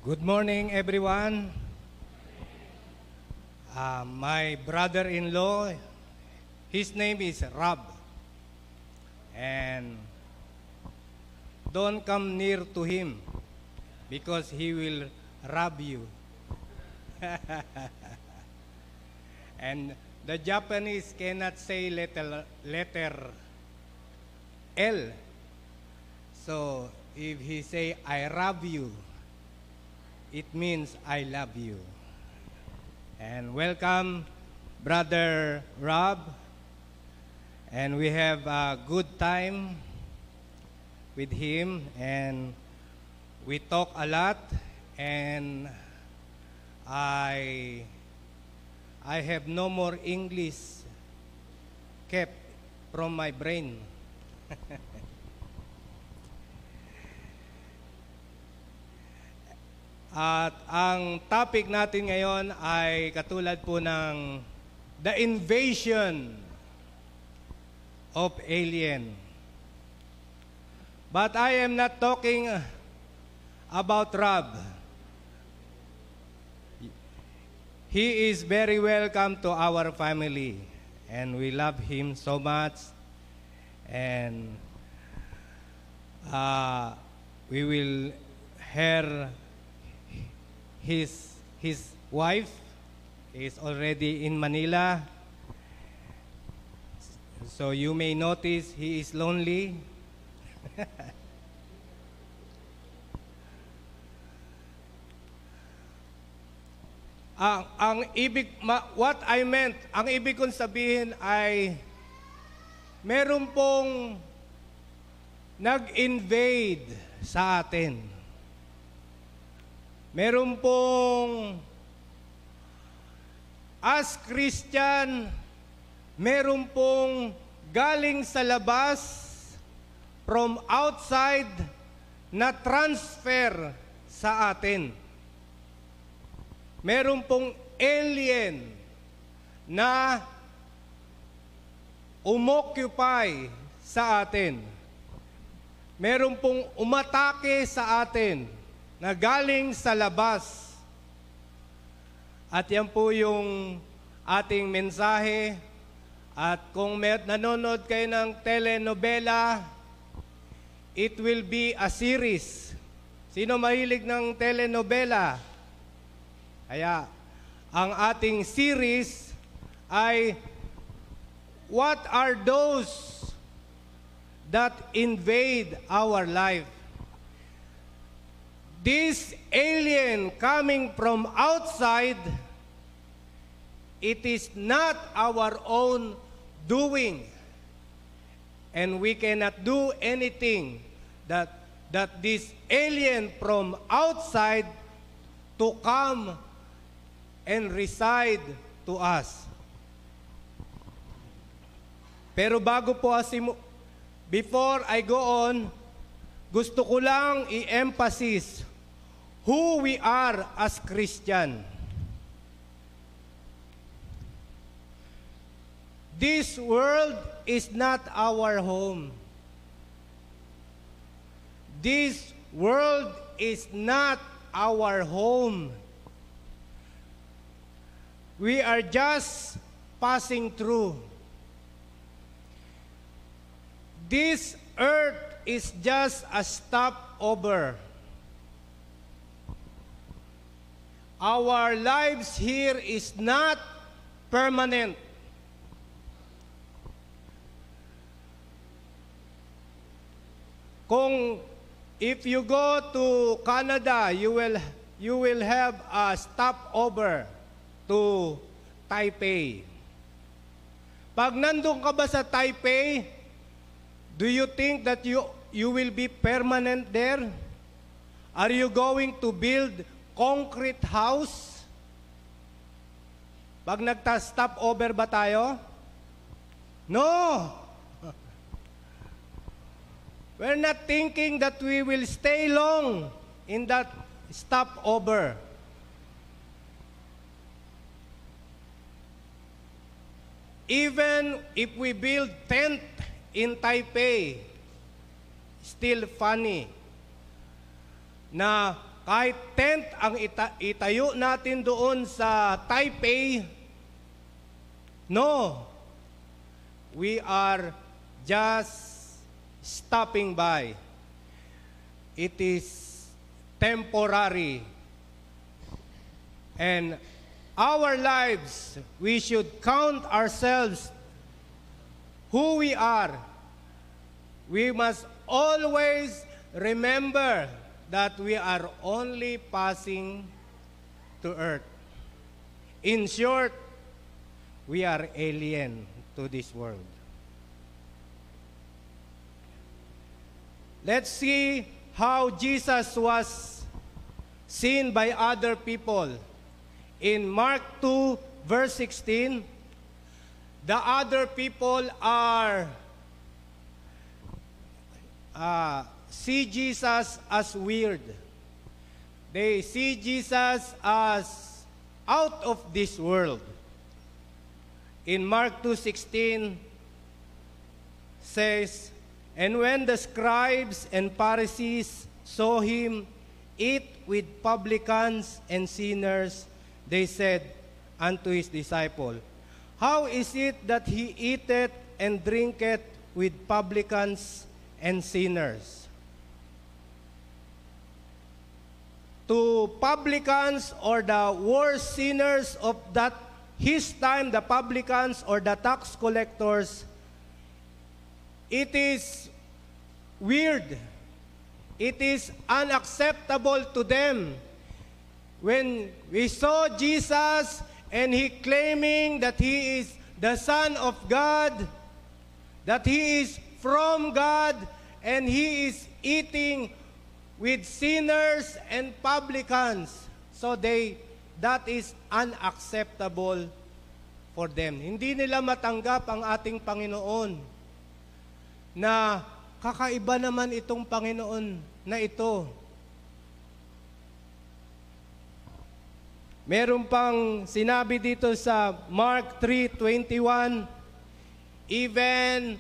Good morning, everyone. My brother-in-law, his name is Rob. And don't come near to him because he will rob you. And the Japanese cannot say letter L. So if he say, I rob you, it means I love you. And welcome, Brother Rob. And we have a good time with him. And we talk a lot. And I have no more English kept from my brain. At ang topic natin ngayon ay katulad po ng the invasion of alien. But I am not talking about Rob. He is very welcome to our family and we love him so much. And we will hear his wife is already in Manila. So you may notice he is lonely. What I meant, ang ibig kong sabihin ay meron pong nag-invade sa atin. Meron pong, as Christian, meron pong galing sa labas, from outside, na transfer sa atin. Meron pong alien na umoccupy sa atin. Meron pong umatake sa atin na galing sa labas. At yan po yung ating mensahe. At kung nanonood kayo ng telenovela, it will be a series. Sino mahilig ng telenovela? Kaya, ang ating series ay what are those that invade our life? This alien coming from outside, it is not our own doing. And we cannot do anything that this alien from outside to come and reside to us. Pero bago po before I go on, gusto ko lang i-emphasize who we are as Christian. This world is not our home. This world is not our home. We are just passing through. This earth is just a stopover. Our lives here is not permanent. If you go to Canada, you will have a stopover to Taipei. Pag nandun ka ba sa Taipei, do you think that you will be permanent there? Are you going to build concrete house? Pag nagta-stop over ba tayo? No! We're not thinking that we will stay long in that stopover. Even if we build tent in Taipei, still funny na kahit tent ang itayo natin doon sa Taipei, no, we are just stopping by. It is temporary. And our lives, we should count ourselves who we are. We must always remember that we are only passing to earth. In short, we are alien to this world. Let's see how Jesus was seen by other people. In Mark 2, verse 16, the other people are see Jesus as weird. They see Jesus as out of this world. In Mark 2:16 says, "And when the scribes and Pharisees saw him eat with publicans and sinners, they said unto his disciple, How is it that he eateth and drinketh with publicans and sinners?" To publicans, or the worst sinners of that his time, the publicans or the tax collectors, it is weird. It is unacceptable to them. When we saw Jesus and he claiming that he is the Son of God, that he is from God, and he is eating with sinners and publicans. So that is unacceptable for them. Hindi nila matanggap ang ating Panginoon na kakaiba naman itong Panginoon na ito. Meron pang sinabi dito sa Mark 3:21, even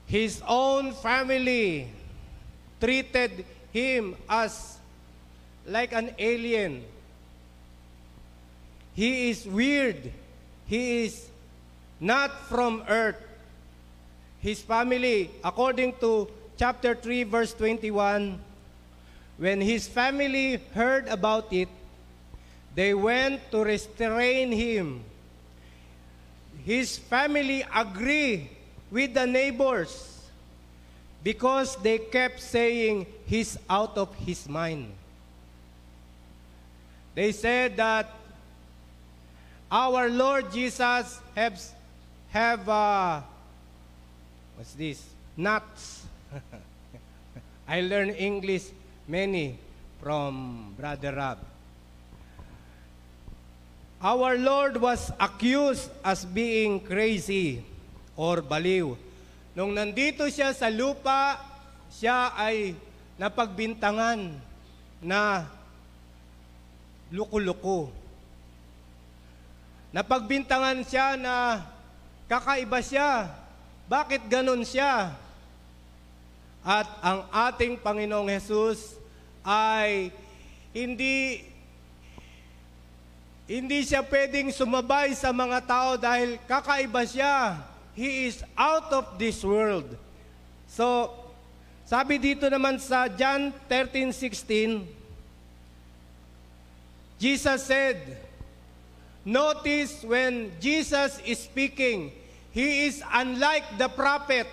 his own family treated him as like an alien. He is weird. He is not from earth. His family, according to chapter 3, verse 21, when his family heard about it, they went to restrain him. His family agreed with the neighbors because they kept saying he's out of his mind. They said that our Lord Jesus have what's this? Nuts. I learned English many from Brother Rob. Our Lord was accused as being crazy or baliw. Nung nandito siya sa lupa, siya ay napagbintangan na luko-luko. Napagbintangan siya na kakaiba siya. Bakit ganun siya? At ang ating Panginoong Hesus ay hindi siya pwedeng sumabay sa mga tao dahil kakaiba siya. He is out of this world. So, sabi dito naman sa John 13:16, Jesus said, notice when Jesus is speaking, he is unlike the prophet.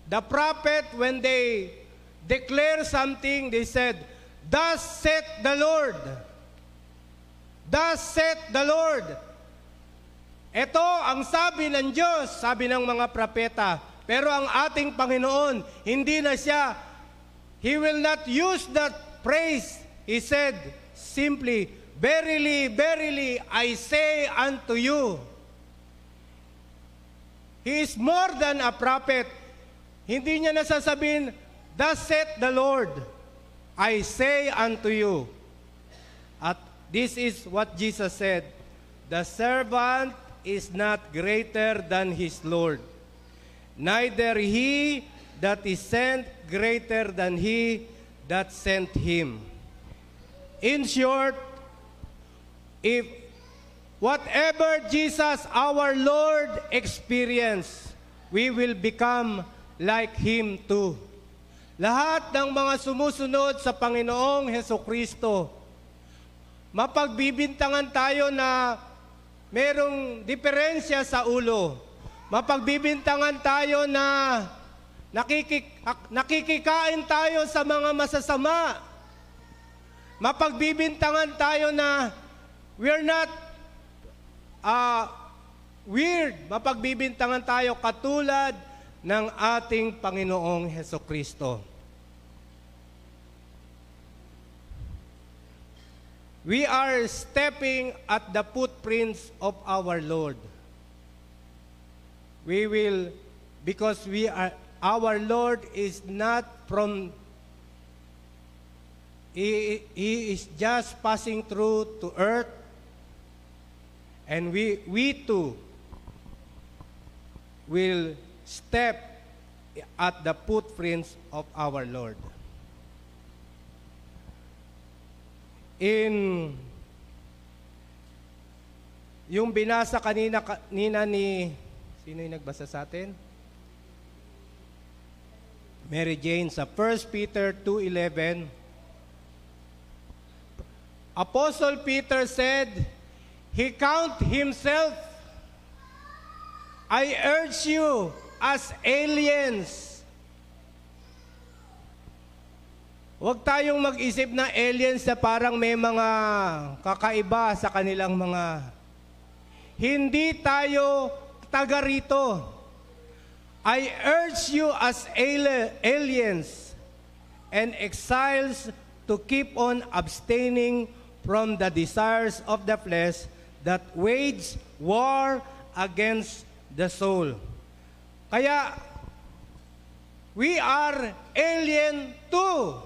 The prophet, when they declare something, they said, Thus saith the Lord. Thus saith the Lord. Ito ang sabi ng Diyos, sabi ng mga propeta. Pero ang ating Panginoon, hindi na siya, He will not use that phrase. He said simply, Verily, verily, I say unto you. He is more than a prophet. Hindi niya nasasabihin, Thus saith the Lord, I say unto you. At this is what Jesus said, The servant is not greater than his Lord, neither he that is sent greater than he that sent him. In short, if whatever Jesus our Lord experienced, we will become like Him too. Lahat ng mga sumusunod sa Panginoong Hesukristo, mapagbibintangan tayo na merong diferensya sa ulo. Mapagbibintangan tayo na nakikikain tayo sa mga masasama. Mapagbibintangan tayo na we're not weird. Mapagbibintangan tayo katulad ng ating Panginoong Hesukristo. We are stepping at the footprints of our Lord. We will, because our Lord is not from, He is just passing through to earth, and we too will step at the footprints of our Lord. Yung binasa kanina ni, sino yung nagbasa sa atin? Mary Jane sa 1 Peter 2:11. Apostle Peter said, he count himself, I urge you, as aliens. Huwag tayong mag-isip na aliens na parang may mga kakaiba sa kanilang mga... Hindi tayo taga rito. I urge you as aliens and exiles to keep on abstaining from the desires of the flesh that wage war against the soul. Kaya, we are alien too.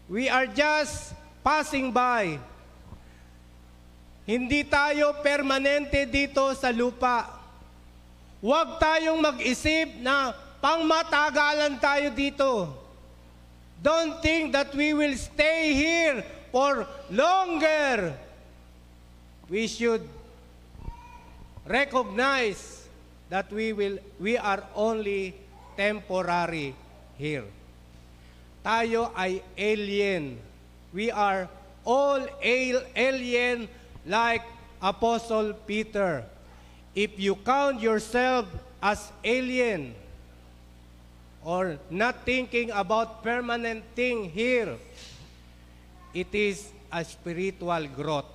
We are just passing by. Hindi tayo permanente dito sa lupa. Huwag tayong mag-isip na pangmatagalan tayo dito. Don't think that we will stay here for longer. We should recognize that we are only temporary here. Tayo ay alien. We are all alien like Apostle Peter. If you count yourself as alien or not thinking about permanent thing here, it is a spiritual growth.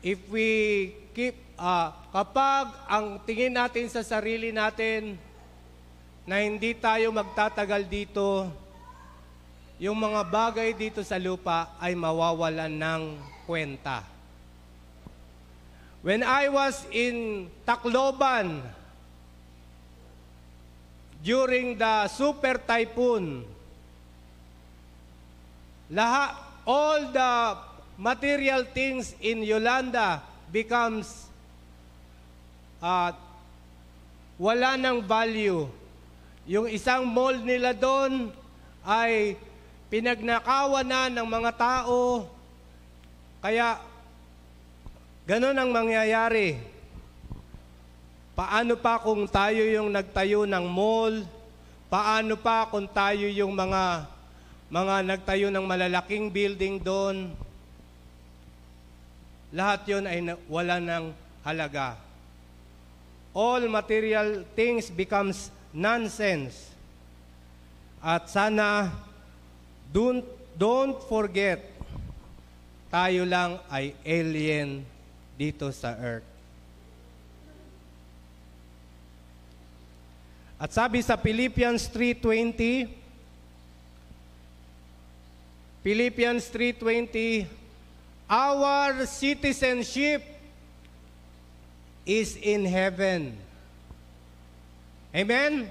If we keep, kapag ang tingin natin sa sarili natin na hindi tayo magtatagal dito, yung mga bagay dito sa lupa ay mawawalan ng kwenta. When I was in Tacloban, during the super typhoon, all the material things in Yolanda becomes wala ng value. Yung isang mall nila doon ay pinagnakawan na ng mga tao. Kaya, ganun ang mangyayari. Paano pa kung tayo yung nagtayo ng mall? Paano pa kung tayo yung mga nagtayo ng malalaking building doon? Lahat yun ay wala ng halaga. All material things becomes nonsense. At sana, don't forget, tayo lang ay alien dito sa earth. At sabi sa Philippians 3:20, our citizenship is in heaven. Amen?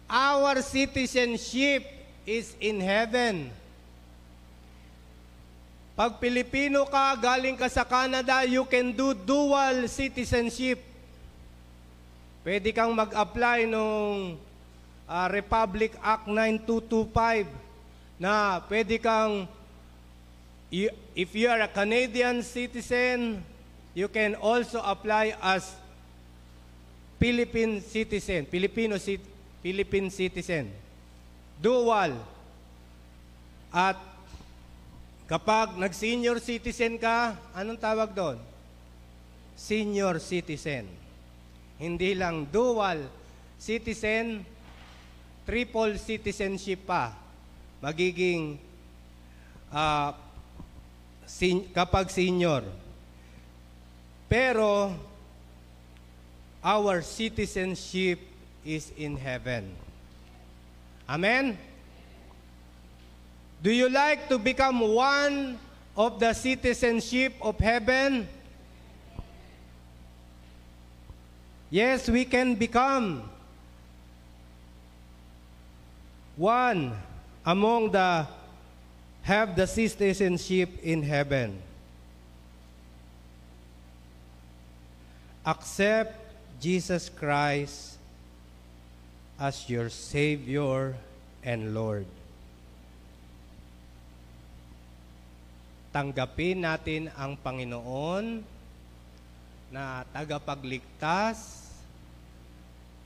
Our citizenship is in heaven. Pag Pilipino ka, galing ka sa Canada, you can do dual citizenship. Pwede kang mag-apply nung Republic Act 9225 na pwede kang, if you are a Canadian citizen, you can also apply as Philippine citizen, Philippine citizen. Dual. At kapag nag-senior citizen ka, anong tawag doon? Senior citizen. Hindi lang dual citizen, triple citizenship pa. Magiging kapag senior. Pero our citizenship is in heaven. Amen? Do you like to become one of the citizenship of heaven? Yes, we can become one among the have the citizenship in heaven. Accept Jesus Christ as your Savior and Lord. Tanggapin natin ang Panginoon na tagapagligtas.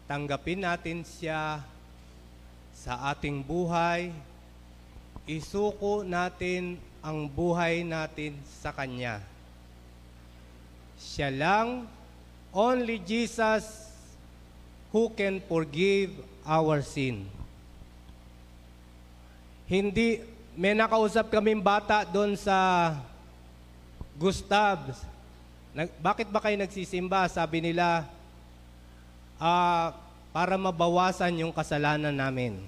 Tanggapin natin siya sa ating buhay. Isuko natin ang buhay natin sa Kanya. Siya lang, only Jesus who can forgive our sin. Hindi, may nakausap kaming bata doon sa Gustav's. Bakit ba kayo nagsisimba? Sabi nila, para mabawasan yung kasalanan namin.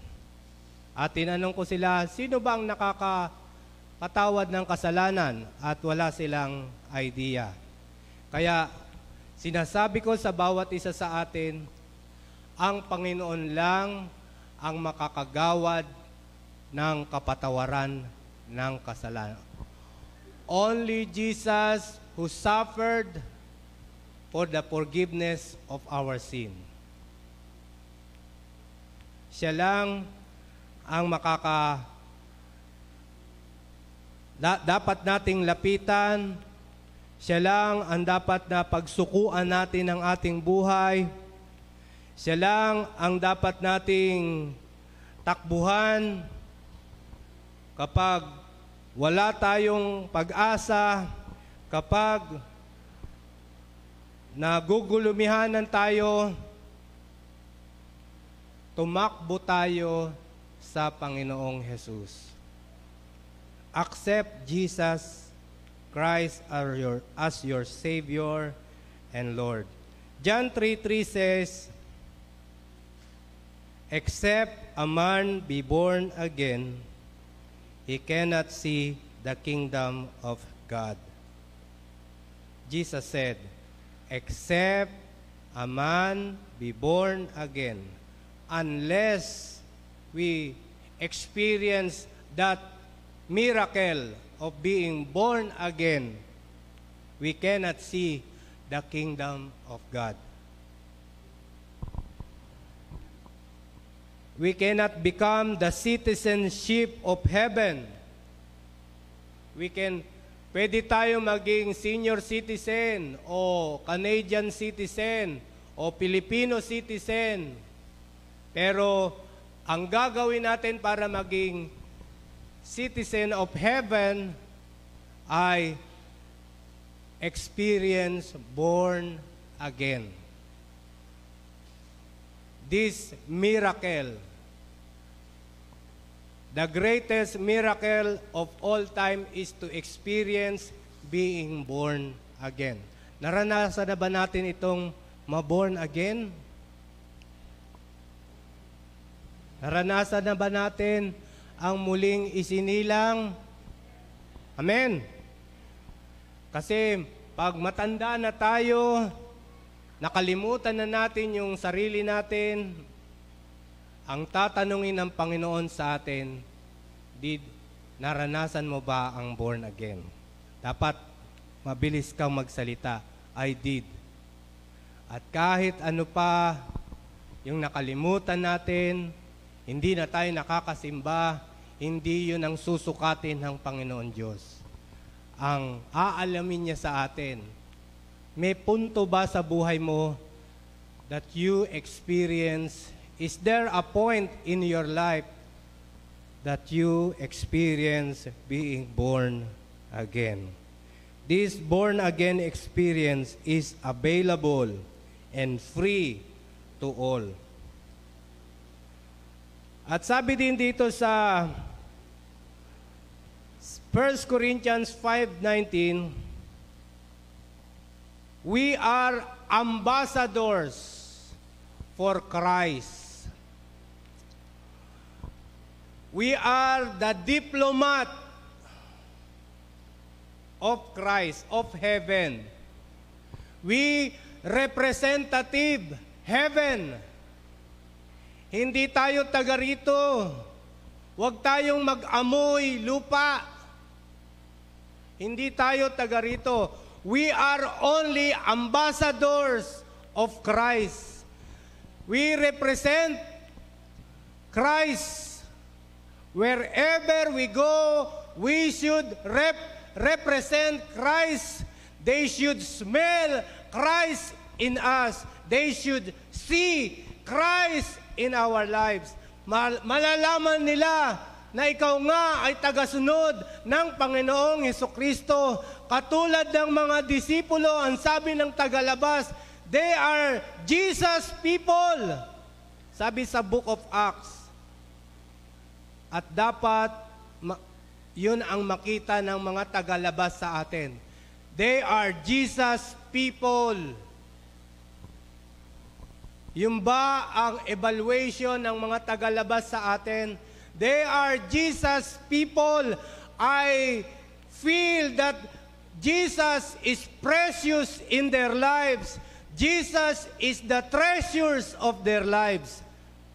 At tinanong ko sila, sino ba ang nakakatawad ng kasalanan? At wala silang idea. Kaya sinasabi ko sa bawat isa sa atin, ang Panginoon lang ang makakagawad ng kapatawaran ng kasalanan. Only Jesus who suffered for the forgiveness of our sin. Siya lang ang dapat nating lapitan. Siya lang ang dapat na pagsukuan natin ng ating buhay. Siya lang ang dapat nating takbuhan kapag wala tayong pag-asa, kapag nagugulumihanan tayo, tumakbo tayo sa Panginoong Jesus. Accept Jesus Christ as your Savior and Lord. John 3:3 says, except a man be born again, he cannot see the kingdom of God. Jesus said, except a man be born again, unless we experience that miracle of being born again, we cannot see the kingdom of God. We cannot become the citizenship of heaven. Pwede tayo maging senior citizen o Canadian citizen o Filipino citizen. Pero ang gagawin natin para maging citizen of heaven ay experience born again. This miracle, the greatest miracle of all time is to experience being born again. Naranasan na ba natin itong ma-born again? Naranasan na ba natin ang muling isinilang? Amen. Kasi pag matanda na tayo, nakalimutan na natin yung sarili natin, ang tatanungin ng Panginoon sa atin, naranasan mo ba ang born again? Dapat mabilis kang magsalita, I did. At kahit ano pa yung nakalimutan natin, hindi na tayo nakakasimba, hindi yun ang susukatin ng Panginoon Diyos. Ang aalamin niya sa atin, may punto ba sa buhay mo that you experience, is there a point in your life that you experience being born again? This born again experience is available and free to all. At sabi din dito sa 1 Corinthians 5:19, we are ambassadors for Christ. We are the diplomat of Christ, of heaven. We representative heaven. Hindi tayo taga rito. Huwag tayong mag-amoy lupa. Hindi tayo taga rito. We are only ambassadors of Christ. We represent Christ. Wherever we go, we should represent Christ. They should smell Christ in us. They should see Christ in our lives. Malalaman nila na ikaw nga ay tagasunod ng Panginoong Hesukristo. Katulad ng mga disipulo, ang sabi ng tagalabas, they are Jesus people. Sabi sa Book of Acts. At dapat, yun ang makita ng mga tagalabas sa atin. They are Jesus people. Yung ba ang evaluation ng mga tagalabas sa atin? They are Jesus people. I feel that Jesus is precious in their lives. Jesus is the treasures of their lives.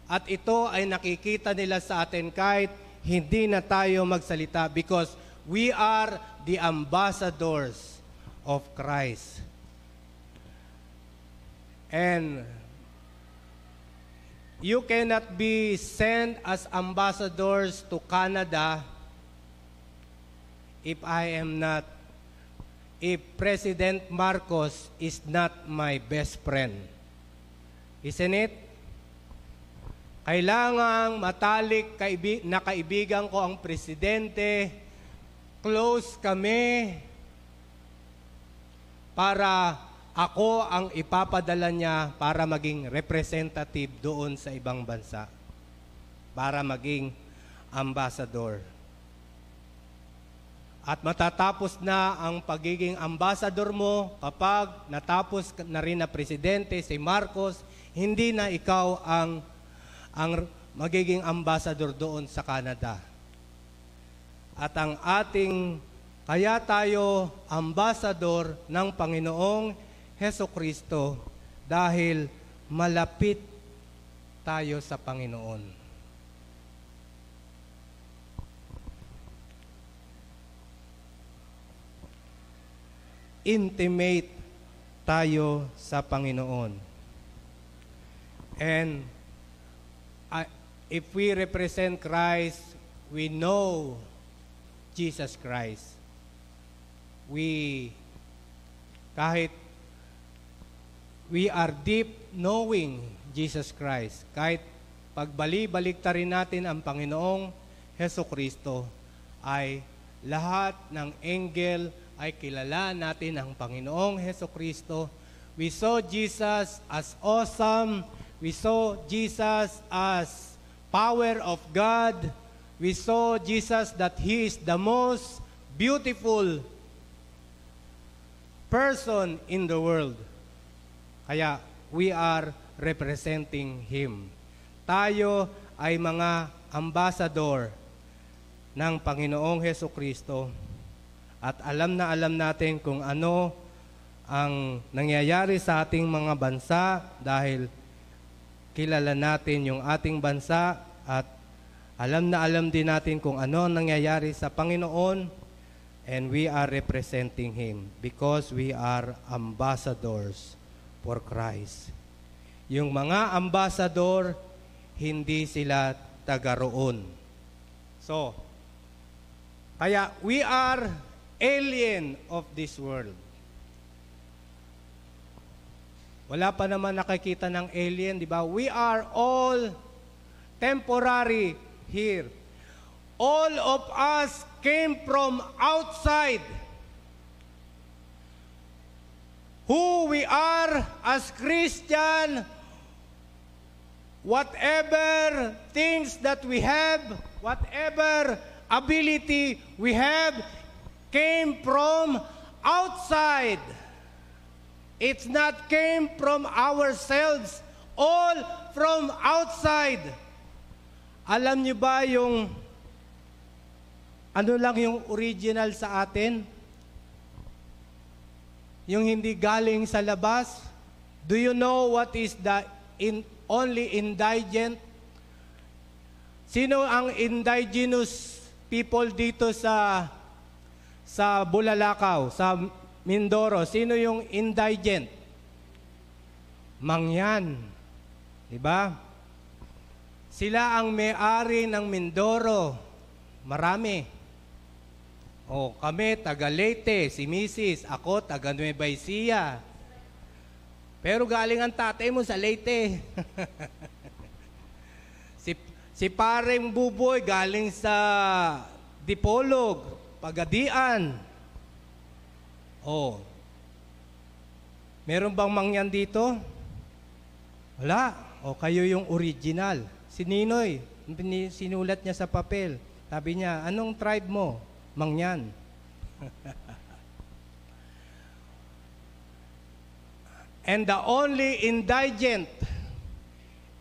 At ito ay nakikita nila sa atin kahit hindi na tayo magsalita because we are the ambassadors of Christ. And you cannot be sent as ambassadors to Canada if President Marcos is not my best friend. Isn't it? Kailangang matalik na kaibigan ko ang presidente, close kami, para ako ang ipapadala niya para maging representative doon sa ibang bansa. Para maging ambassador. At matatapos na ang pagiging ambassador mo kapag natapos na rin na presidente si Marcos, hindi na ikaw ang magiging ambassador doon sa Canada. At ang ating, kaya tayo ambassador ng Panginoong Hesukristo dahil malapit tayo sa Panginoon. Intimate tayo sa Panginoon. And if we represent Christ, we know Jesus Christ. Kahit we are deep knowing Jesus Christ. Kahit pagbali-baliktarin natin ang Panginoong Hesukristo, ay lahat ng angel ay kilala natin ang Panginoong Hesukristo. We saw Jesus as awesome. We saw Jesus as power of God. We saw Jesus that He is the most beautiful person in the world. Kaya we are representing Him. Tayo ay mga ambassador ng Panginoong Hesukristo at alam na alam natin kung ano ang nangyayari sa ating mga bansa dahil kilala natin yung ating bansa at alam na alam din natin kung ano ang nangyayari sa Panginoon, and we are representing Him because we are ambassadors for Christ. Yung mga ambassador, hindi sila taga roon. So, kaya we are alien of this world. Wala pa naman nakikita ng alien, di ba? We are all temporary here. All of us came from outside. Who we are as Christian, whatever things that we have, whatever ability we have, came from outside. It's not came from ourselves, all from outside. Alam niyo ba yung ano lang yung original sa atin? Yung hindi galing sa labas? Do you know what is the only indigent? Sino ang indigenous people dito sa Bulalakaw, sa Mindoro? Sino yung indigent? Mangyan. Diba? Sila ang may-ari ng Mindoro. Marami. O, kami, taga Leyte, si Mrs. Ako, taga Nueva Ecija. Pero galing ang tatay mo sa Leyte. si pareng Buboy galing sa Dipolog, Pagadian. Oh. Meron bang mangyan dito? Wala. O kayo yung original. Si Ninoy, sinulat niya sa papel. Sabi niya, anong tribe mo? Mangyan. And the only indigent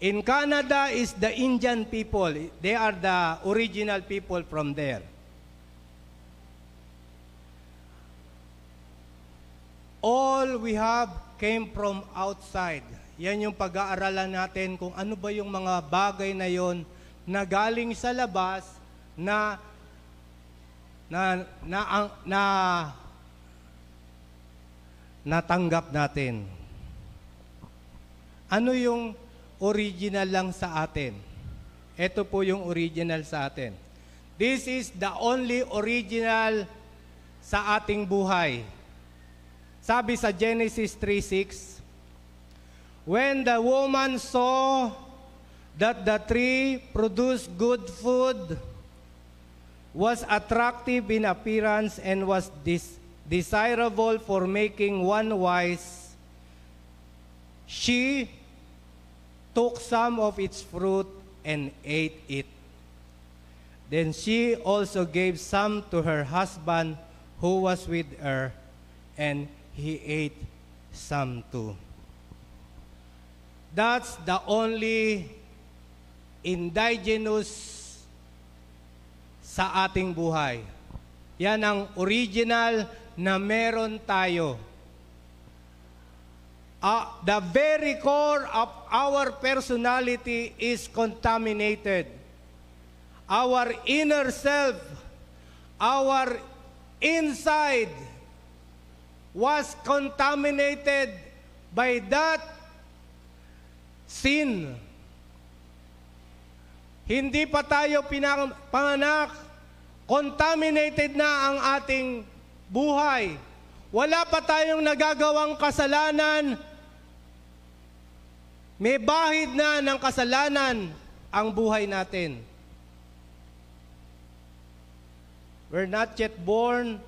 in Canada is the Indian people. They are the original people from there. All we have came from outside. Yan yung pag-aaralan natin kung ano ba yung mga bagay na yon na galing sa labas na natanggap natin. Ano yung original lang sa atin? Ito po yung original sa atin. This is the only original sa ating buhay. Sabi sa Genesis 3:6, when the woman saw that the tree produced good food, was attractive in appearance, and was desirable for making one wise, she took some of its fruit and ate it. Then she also gave some to her husband who was with her, and he ate some too. That's the only indigenous sa ating buhay. Yan ang original na meron tayo. The very core of our personality is contaminated. Our inner self, our inside was contaminated by that sin. Hindi pa tayo panganak, contaminated na ang ating buhay. Wala pa tayong nagagawang kasalanan, may bahid na ng kasalanan ang buhay natin. We're not yet born,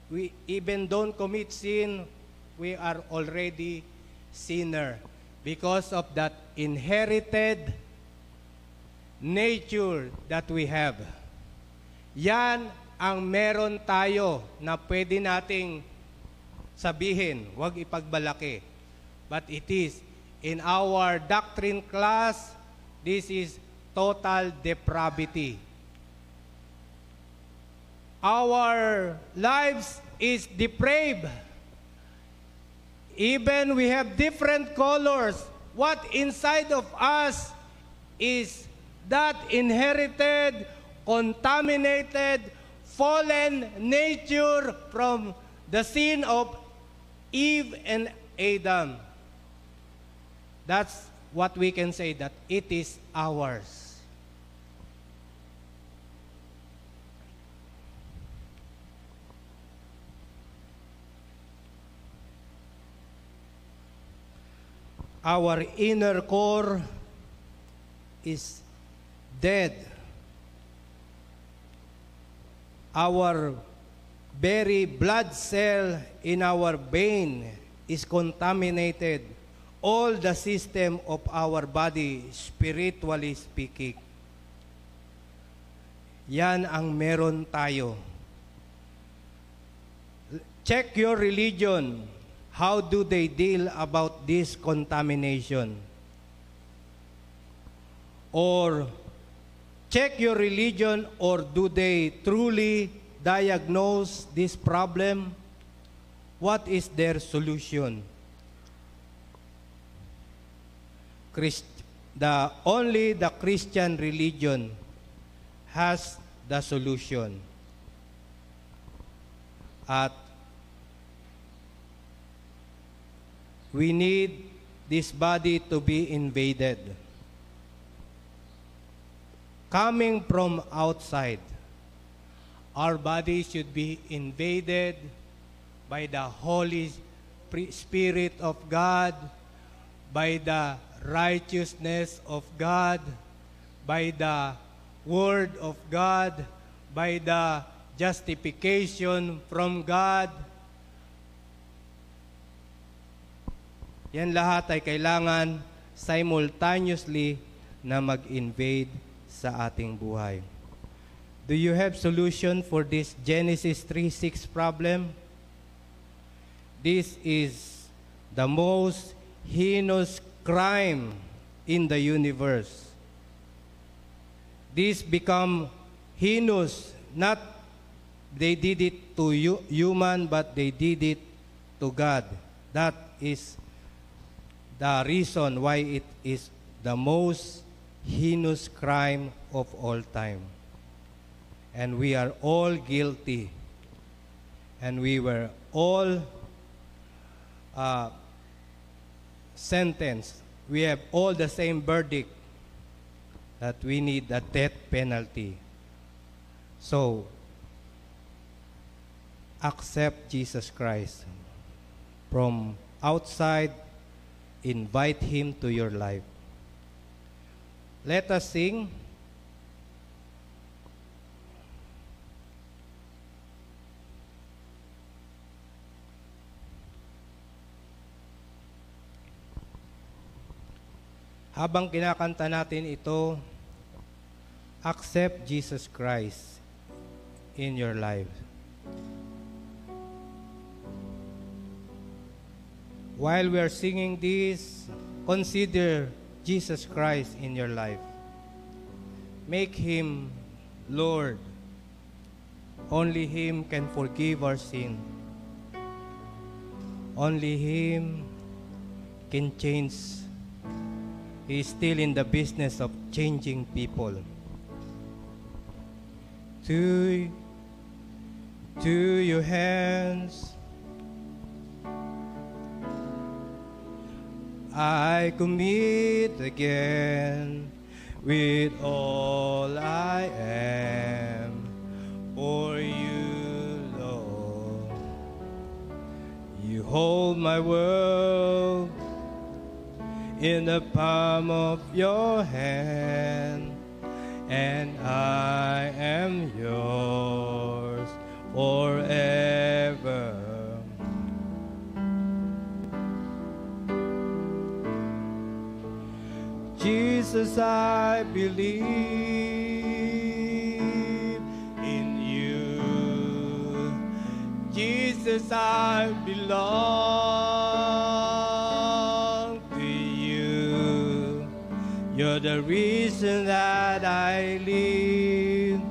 we even don't commit sin, we are already sinner because of that inherited nature that we have. Yan ang meron tayo na pwede nating sabihin, huwag ipagbalaki. But it is, in our doctrine class, this is total depravity. Our lives is depraved. Even we have different colors. What inside of us is that inherited, contaminated, fallen nature from the sin of Eve and Adam. That's what we can say, that it is ours. our inner core is dead. Our very blood cell in our vein is contaminated. All the system of our body, spiritually speaking. Yan ang meron tayo. Check your religion. How do they deal about this contamination? Or check your religion, or do they truly diagnose this problem? What is their solution? Only the Christian religion has the solution. At we need this body to be invaded. Coming from outside, our body should be invaded by the Holy Spirit of God, by the righteousness of God, by the Word of God, by the justification from God. Yan lahat ay kailangan simultaneously na mag-invade sa ating buhay. Do you have solution for this Genesis 3:6 problem? This is the most heinous crime in the universe. This become heinous, not they did it to human, but they did it to God. That is the reason why it is the most heinous crime of all time. And we are all guilty. And we were all sentenced. We have all the same verdict that we need a death penalty. So, accept Jesus Christ from outside. Invite Him to your life. Let us sing. Habang kinakanta natin ito, accept Jesus Christ in your life. While we are singing this, consider Jesus Christ in your life. Make Him Lord. Only Him can forgive our sin. Only Him can change. He is still in the business of changing people. To your hands I commit again with all I am for you, Lord. You hold my world in the palm of your hand, and I am yours forever. Jesus, I believe in you. Jesus, I belong to you. You're the reason that I live,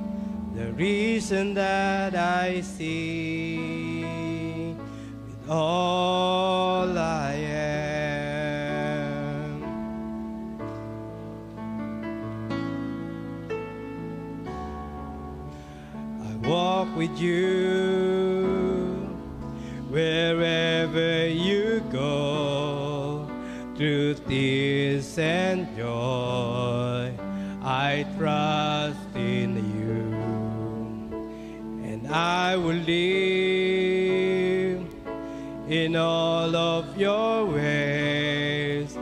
the reason that I sing with all I am. Walk with you wherever you go, through tears and joy. I trust in you, and I will live in all of your ways.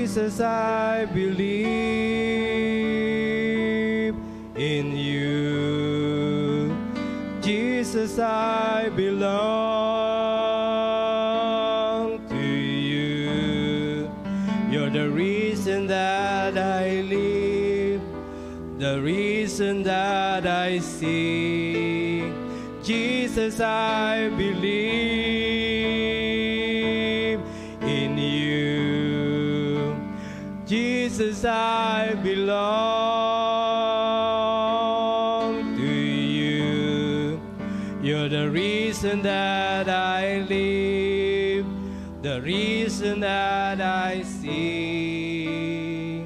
Jesus, I believe in you. Jesus, I belong to you. You're the reason that I live, the reason that I sing. Jesus, I believe in you. Jesus, I belong to you. You're the reason that I live, the reason that I sing.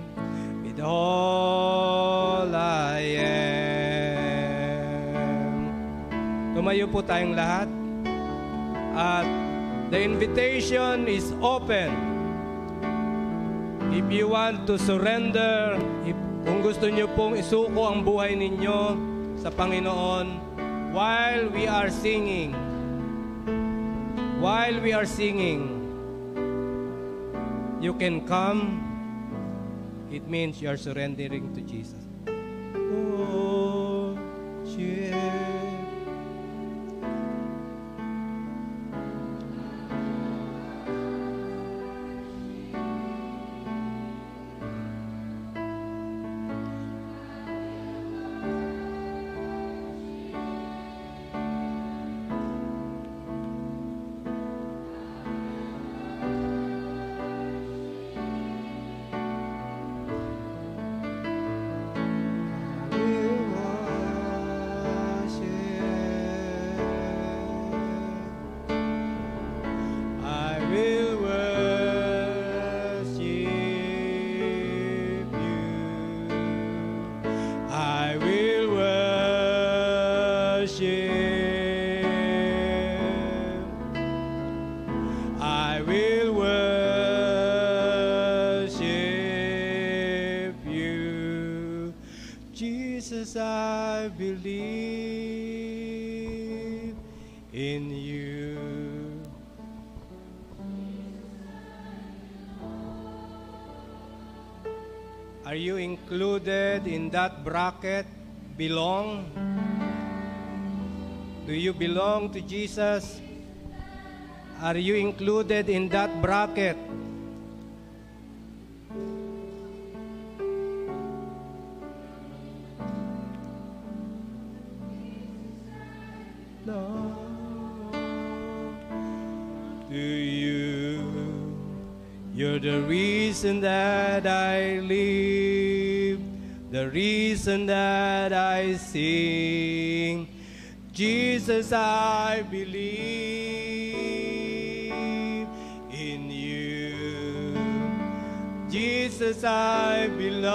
With all I am. Tumayo po tayong lahat. At the invitation is open. If you want to surrender, kung gusto niyo pong isuko ang buhay ninyo sa Panginoon, while we are singing, you can come. It means you are surrendering to Jesus. Oh, yeah. Jesus, I believe in you. Are you included in that bracket? Belong? Do you belong to Jesus? Are you included in that bracket? To you, you're the reason that I live, the reason that I sing. Jesus, I believe in you. Jesus, I belong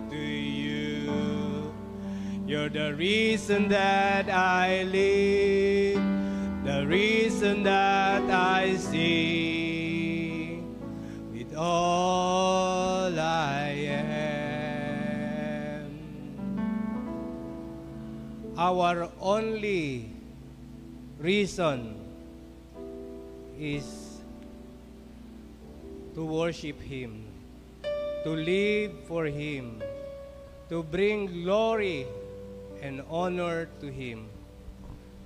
to you. You're the reason that I live, the reason that I sing. With all I am. Our only reason is to worship Him, to live for Him, to bring glory and honor to Him.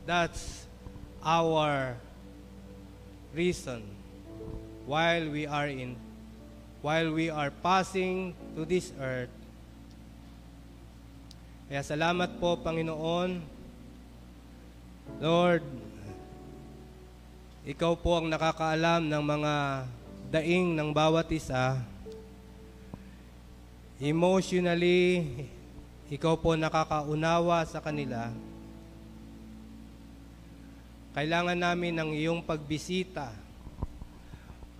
That's our reason while we are passing to this earth. Kaya salamat po, Panginoon. Lord, Ikaw po ang nakakaalam ng mga daing ng bawat isa. Emotionally, Ikaw po nakakaunawa sa kanila. Kailangan namin ng iyong pagbisita.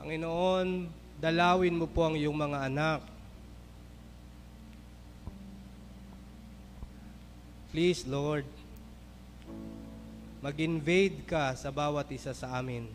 Panginoon, dalawin mo po ang iyong mga anak. Please, Lord, mag-invade ka sa bawat isa sa amin.